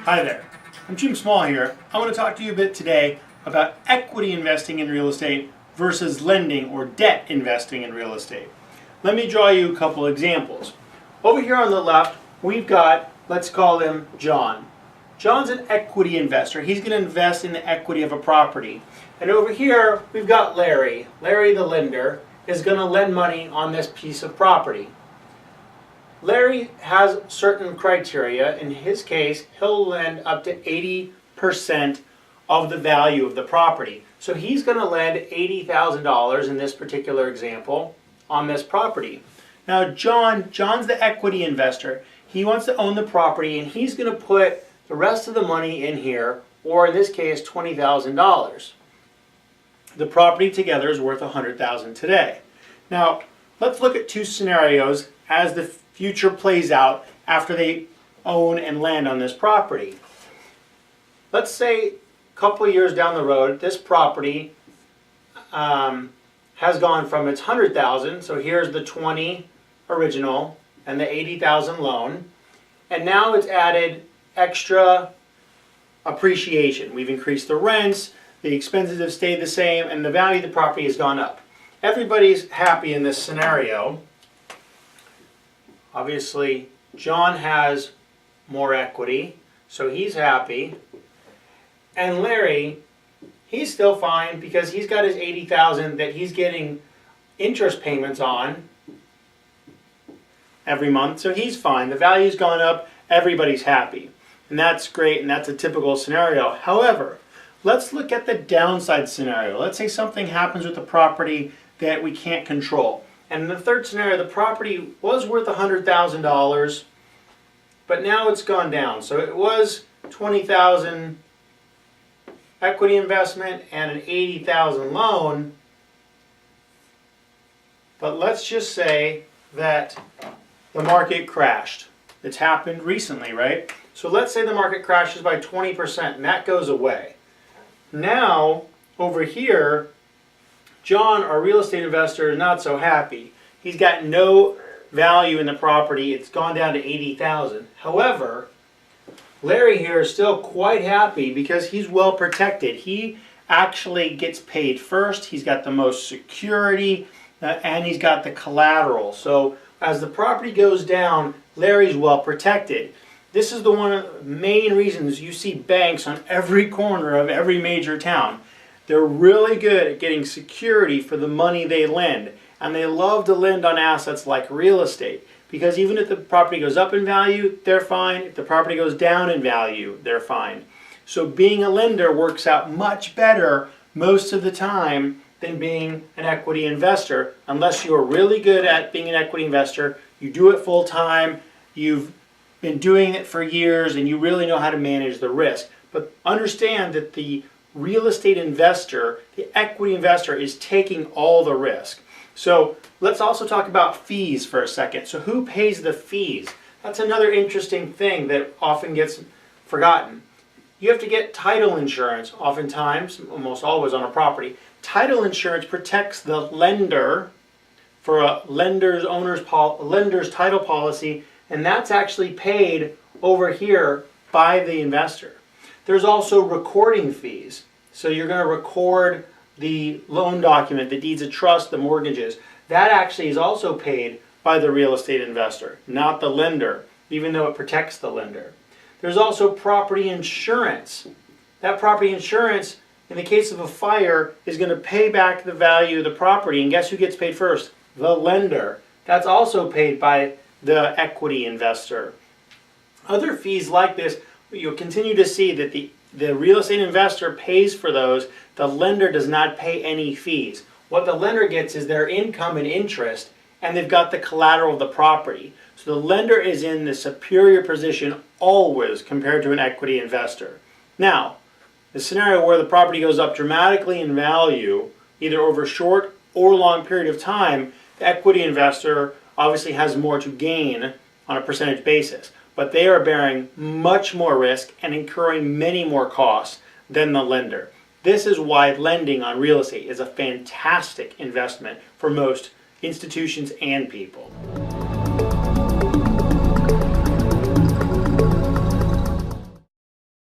Hi there, I'm Jim Small here. I want to talk to you a bit today about equity investing in real estate versus lending or debt investing in real estate. Let me draw you a couple examples. Over here on the left, we've got, let's call him John. John's an equity investor. He's going to invest in the equity of a property. And over here, we've got Larry. Larry, the lender, is going to lend money on this piece of property. Larry has certain criteria. In his case, he'll lend up to 80% of the value of the property. So he's going to lend $80,000 in this particular example on this property. Now John's the equity investor. He wants to own the property and he's going to put the rest of the money in here, or in this case $20,000. The property together is worth $100,000 today. Now let's look at two scenarios as the future plays out after they own and land on this property. Let's say a couple of years down the road, this property has gone from its $100,000, so here's the $20,000 original and the $80,000 loan, and now it's added extra appreciation. We've increased the rents, the expenses have stayed the same, and the value of the property has gone up. Everybody's happy in this scenario. Obviously, John has more equity, so he's happy. And Larry, he's still fine because he's got his $80,000 that he's getting interest payments on every month, so he's fine. The value's gone up, everybody's happy. And that's great, and that's a typical scenario. However, let's look at the downside scenario. Let's say something happens with the property that we can't control. And in the third scenario, the property was worth $100,000, but now it's gone down. So it was $20,000 equity investment and an $80,000 loan. But let's just say that the market crashed. It's happened recently, right? So let's say the market crashes by 20% and that goes away. Now, over here, John, our real estate investor, is not so happy. He's got no value in the property. It's gone down to $80,000. However, Larry here is still quite happy because he's well protected. He actually gets paid first. He's got the most security and he's got the collateral. So as the property goes down, Larry's well protected. This is one of the main reasons you see banks on every corner of every major town. They're really good at getting security for the money they lend, and they love to lend on assets like real estate because even if the property goes up in value, they're fine. If the property goes down in value, they're fine. So being a lender works out much better most of the time than being an equity investor, unless you're really good at being an equity investor, you do it full time, you've been doing it for years, and you really know how to manage the risk. But understand that the real estate investor, the equity investor, is taking all the risk. So let's also talk about fees for a second. So who pays the fees? That's another interesting thing that often gets forgotten. You have to get title insurance oftentimes, almost always on a property. Title insurance protects the lender for a lender's title policy, and that's actually paid over here by the investor. There's also recording fees. So you're going to record the loan document, the deeds of trust, the mortgages. That actually is also paid by the real estate investor, not the lender, even though it protects the lender. There's also property insurance. That property insurance, in the case of a fire, is going to pay back the value of the property. And guess who gets paid first? The lender. That's also paid by the equity investor. Other fees like this, you'll continue to see that the real estate investor pays for those. The lender does not pay any fees. What the lender gets is their income and interest, and they've got the collateral of the property. So the lender is in the superior position always compared to an equity investor. Now, the scenario where the property goes up dramatically in value, either over a short or long period of time, the equity investor obviously has more to gain on a percentage basis. But they are bearing much more risk and incurring many more costs than the lender. This is why lending on real estate is a fantastic investment for most institutions and people.